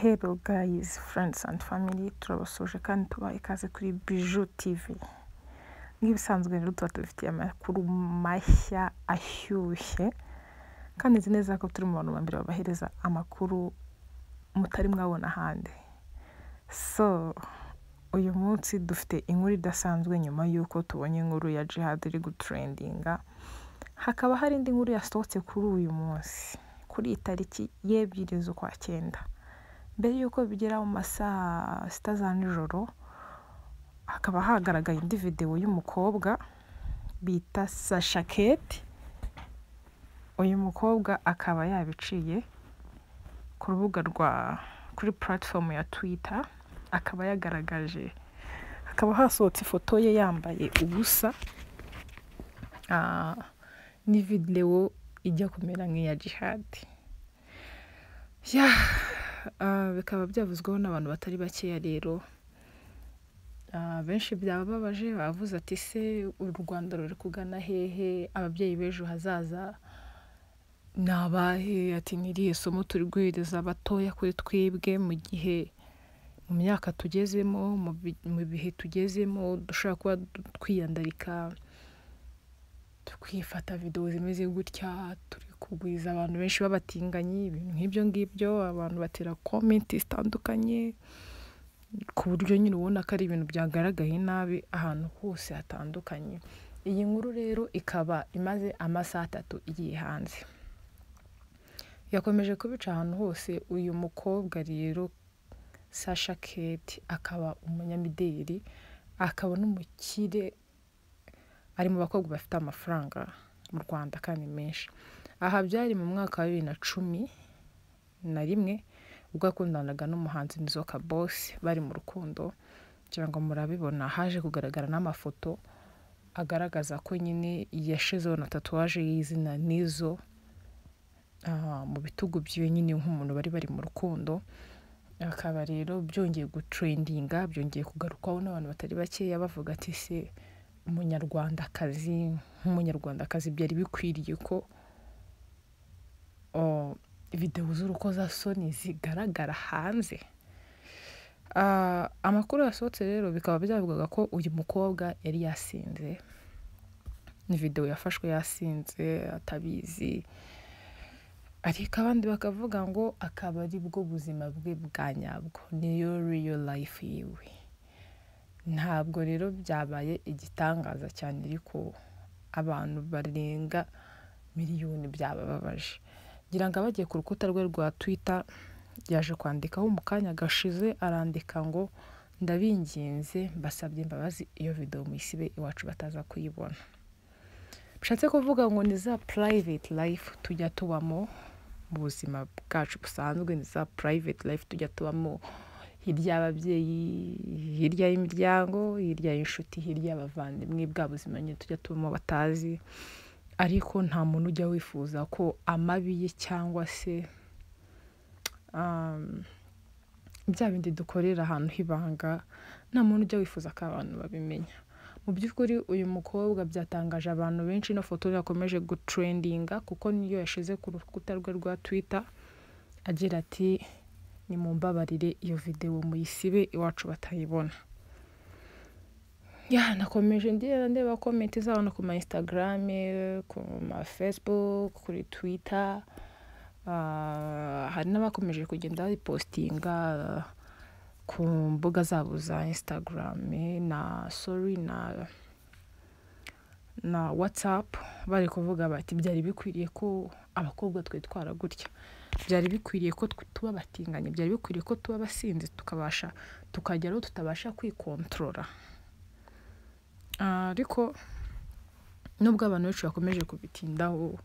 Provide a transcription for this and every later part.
Hello guys, friends and family, turabasuje kandi tubaha ikaze kuri Bijou TV. Nk'ibisanzwe rero tuba tubifitiye amakuru mashya ashyushye kandi nzi neza ko turi mu bantu bambere babahereza amakuru mutari mwabona ahandi. So uyu munsi dufite inkuru idasanzwe nyuma y'uko tubonye inkuru ya Jihad iri gutrendinga. Hakaba hari indi nkuru yasohotse kuri uyu munsi kuri itariki y'ebyiri z'ukwa cyenda. Mbere y'uko bigera mu masaa 6 za nijoro hakaba hagaragaye indi video y'umukobwa bita Sasha Kate. Uyu mukobwa akaba yabiciye ku rubuga kuri platform ya Twitter, akaba yagaragaje, hakaba hasohotse ifoto ye yambaye ubusa ni video ijya kumera nk'iya Jihad. Bikaba byavuzweho n'abantu batari bakeya rero. Benshi byababaje, bavuze ati se u Rwanda ruri kugana hehe, ababyeyi b'ejo hazaza nabahe, ati niriye somo turi guhereza abatoya kuri twebwe mu gihe mu myaka tugezemo, mu bihe tugezemo dushobora kuba twiyandarika twifata video zimeze gutya, turi kugwiza abantu benshi babatinganyi, ibintu nk'ibyo ngibyo, abantu batera comment zitandukanye ku buryo nyine ubona ko ari ibintu byagaragaye nabi ahantu hose hatandukanye. Iyi nkuru rero ikaba imaze amasaha 3 igiye hanze, yakomeje kubica ahantu hose. Uyu mukobwa rero Sasha Kate akaba umunyamideli, akaba n'umukire, ari mu bakobwa bafite amafaranga mu Rwanda kandi menshi. Aha byari mu mwaka wa 2011 ubwo akundanaga n'umuhanzi Nzoka Boss, bari mu rukundo. Kugira ngo murabibona, haje kugaragara n'amafoto agaragaza ko nyine yashizeho na tatuwaje y'izina Nizo mu bitugu byiwe, nyine nk'umuntu bari mu rukundo. Akaba rero byongeye gutrendinga, byongeye kugarukwaho n'abantu batari bakeya bavuga ati se nk'umunyarwandakazi byari bikwiriye ko video z'urukozasoni zigaragara hanze. Amakuru yasohotse rero bikaba byavugaga ko uyu mukobwa yari yasinze, ni video yafashwe yasinze atabizi, ariko abandi bakavuga ngo akaba ari bwo buzima bwe bwa nyabwo, niyo real life yiwe. Ntabwo rero byabaye igitangaza cyane, ariko abantu barenga miliyoni byababaje. Ngira ngo abagiye ku rukuta rwe rwa Twitter yaje kwandikaho mu kanya gashize, arandika ngo ndabinginze mbasabye imbabazi, iyo video muyisibe iwacu bataza kuyibona. Bishatse kuvuga ngo ni za private life tujya tubamo mu buzima bwacu busanzwe, ni za private life tujya tubamo hirya y'ababyeyi, hirya y'imiryango, hirya y'inshuti, hirya y'abavandimwe, bwa buzima nyine tujya tubamo batazi. Ariko nta muntu ujya wifuza ko amabi ye cyangwa se bya bindi dukorera ahantu hibanga, nta muntu ujya wifuza ko abantu babimenya. Mu by'ukuri uyu mukobwa byatangaje abantu benshi, no foto yakomeje gutrendinga kuko niyo yashize ku rukuta rwe rwa Twitter agira ati nimumbabarire iyo video muyisibe iwacu batayibona. Nakomeje ndeba comment z'abantu ku ma Instagram, ku ma Facebook, kuri Twitter. Hari n'abakomeje kugenda postinga ku mbuga zabo za Instagram na WhatsApp, bari kuvuga bati byari bikwiriye ko abakobwa twitwara gutya, byari bikwiriye ko tuba batinganye, byari bikwiriye ko tuba basinze tukageraho tutabasha kwikontrola. Ariko nubwo abantu benshi bakomeje kubitindaho,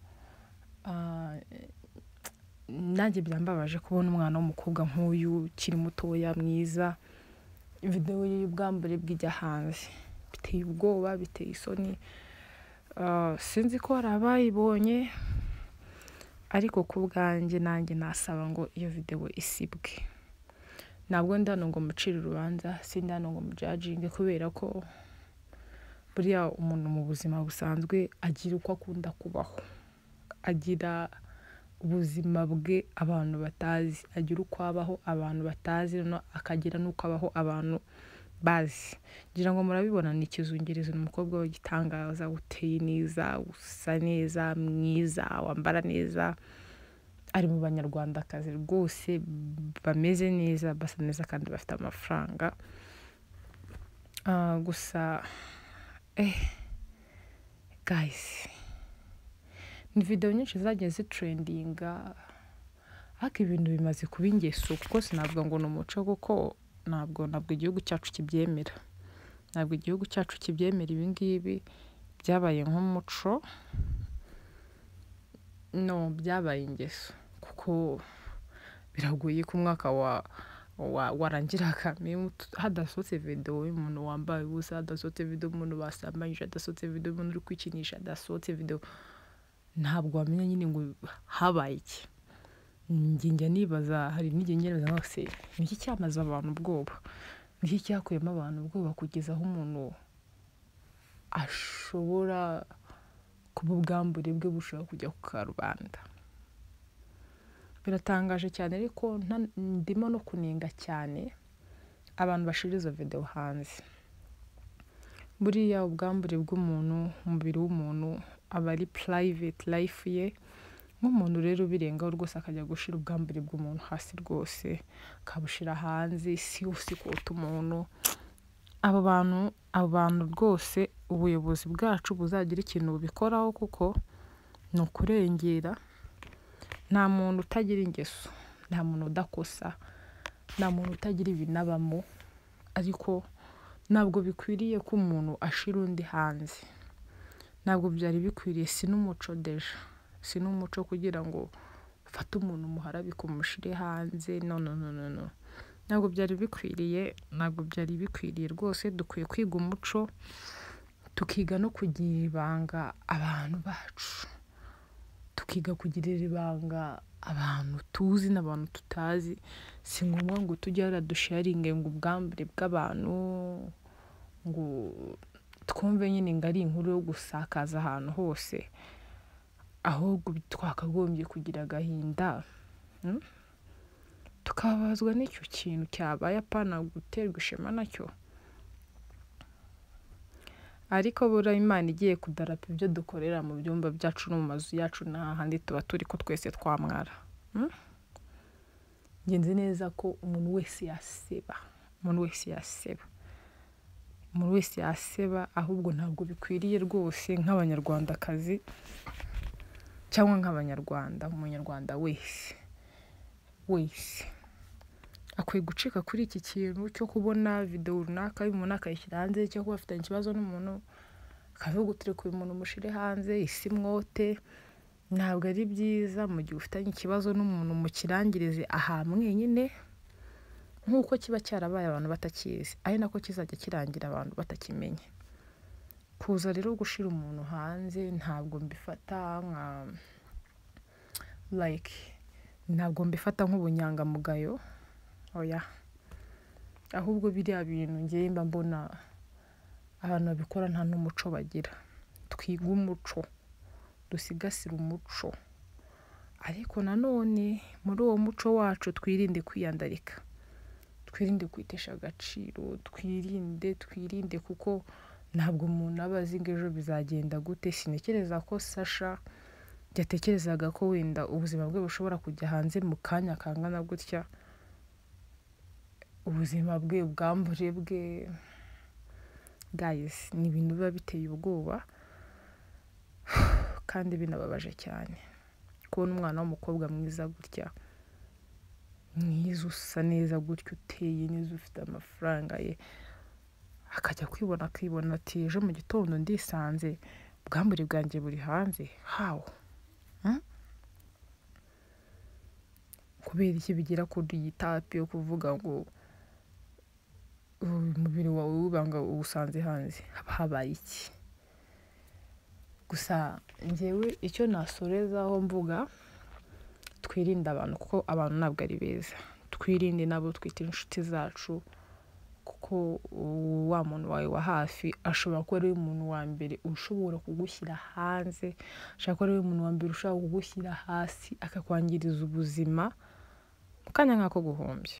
nanjye byambabaje kubona umwana w'umukobwa nk'uyu ukiri mutoya mwiza, video ye y'ubwambure bw'ijya hanze. Biteye ubwoba, biteye isoni. Sinzi ko hari abayibonye, ariko ku bwanjye nanjye nasaba ngo iyo video isibwe. Ntabwo ndano ngo mucire urubanza, sindano ngo mujudginge, kubera ko buriya umuntu mu buzima busanzwe agira uko akunda kubaho, agira ubuzima bwe abantu batazi, agira uko abaho abantu batazi, no akagira n'uko abaho abantu bazi. Ngira ngo murabibona ni ikizungereza, ni umukobwa w'igitangaza, uteye neza, usa neza, mwiza, wambara neza, ari mu banyarwandakazi rwose bameze neza, basa neza kandi bafite amafaranga. Gusa guys, ni video nyinshi zagiye zitrendinga, ariko ibintu bimaze kuba ingeso, kuko sinavuga ngo ni umuco, kuko ntabwo igihugu cyacu kibyemera. Ntabwo igihugu cyacu kibyemera ibi ngibi, byabaye nk'umuco, no byabaye ingeso, kuko biragoye ko umwaka warangira hadasohotse video y'umuntu wambaye ubusa, hadasohotse video y'umuntu basambanyije, hadasohotse video y'umuntu uri kwikinisha, hadasohotse video, ntabwo wamenya nyine ngo habaye iki. Njya nibaza, hari n'igihe ngereza ngo se niki cyamaze abantu ubwoba, niki cyakuyemo abantu ubwoba kugeza aho umuntu ashobora kuba ubwambure bwe bushobora kujya ku karubanda. Biratangaje cyane, ariko ndimo no kunenga cyane abantu bashira izo video hanze. Buriya ubwambure bw'umuntu, umubiri w'umuntu aba ari private life ye. Nk'umuntu rero birengaho rwose akajya gushira ubwambure bw'umuntu hasi rwose, akabushira hanze, isi yose ikota umuntu. Abo bantu rwose ubuyobozi bwacu buzagira ikintu bubikoraho, kuko ni ukurengera. Nta muntu utagira ingeso, nta muntu udakosa, nta muntu utagira ibinabamo, ariko ntabwo bikwiriye ko umuntu ashira undi hanze. Ntabwo byari bikwiriye, si n'umuco deja, si n'umuco kugira ngo ufate umuntu umuharabike umushire hanze. No, ntabwo byari bikwiriye rwose. Dukwiye kwiga umuco, tukiga no kugira ibanga abantu bacu, tukiga kugirira ibanga abantu tuzi n'abantu tutazi. Si ngombwa ngo tujye dusharinge ngo ubwambure bw'abantu, ngo twumve nyine ngo ari inkuru yo gusakaza ahantu hose, ahubwo twakagombye kugira agahinda, tukababazwa n'icyo kintu cyabaye, apana guterwa ishema nacyo. Ariko buriya Imana igiye kudarapa ibyo dukorera mu byumba byacu no mu mazu yacu n'ahandi tuba turi ko twese twamwara. Ngenzi neza ko umuntu wese yaseba, ahubwo ntabwo bikwiriye rwose. Nk'abanyarwandakazi cyangwa nk'abanyarwanda, umunyarwanda wese akwiye gucika kuri iki kintu cyo kubona video runaka y'umuntu akayishyira hanze, cyo kuba afitanye ikibazo n'umuntu akavuga utireka uyu muntu umushire hanze, isi mwote. Ntabwo ari byiza mu gihe ufitanye ikibazo n'umuntu mukirangirize ahantu mwenyine, nk'uko kiba cyarabaye abantu batakizi, ari nako kizajya kirangira abantu batakimenye. Kuza rero gushira umuntu hanze ntabwo mbifata ntabwo mbifata nk'ubunyangamugayo, oya. Ahubwo biriya bintu ngiye mba mbona abantu babikora nta n'umuco bagira. Twiga umuco, dusigasira umuco, ariko nanone muri uwo muco wacu twirinde kwiyandarika, twirinde kwitesha agaciro, twirinde, kuko ntabwo umuntu aba azi ngo ejo bizagenda gute. Sinekereza ko Sasha yatekerezaga ko wenda ubuzima bwe bushobora kujya hanze mu kanya kangana gutya. Ubuzima bwe, ubwambure bwe, guys, ni ibintu biba biteye ubwoba kandi binababaje cyane kubona umwana w'umukobwa mwiza gutya, mwiza, usa neza gutya, uteye neza, ufite amafaranga ye, akajya kwibona ati ejo mu gitondo ndisanze ubwambure bwanjye buri hanze. How? Kubera iki bigira kuri iyi tapi yo kuvuga ngo umubiri wawe w'ibanga uwusanze hanze? Habaye iki? Gusa njyewe icyo nasorezaho mvuga, twirinde abantu, kuko abantu ntabwo ari beza. Twirinde nabo twita inshuti zacu, kuko wa muntu wawe wa hafi ashobora kuba ari we muntu wa mbere ushobora kugushyira hanze, ashobora kuba ari we muntu wa mbere ushobora kugushyira hasi akakwangiriza ubuzima mu kanya nk'ako guhumbya.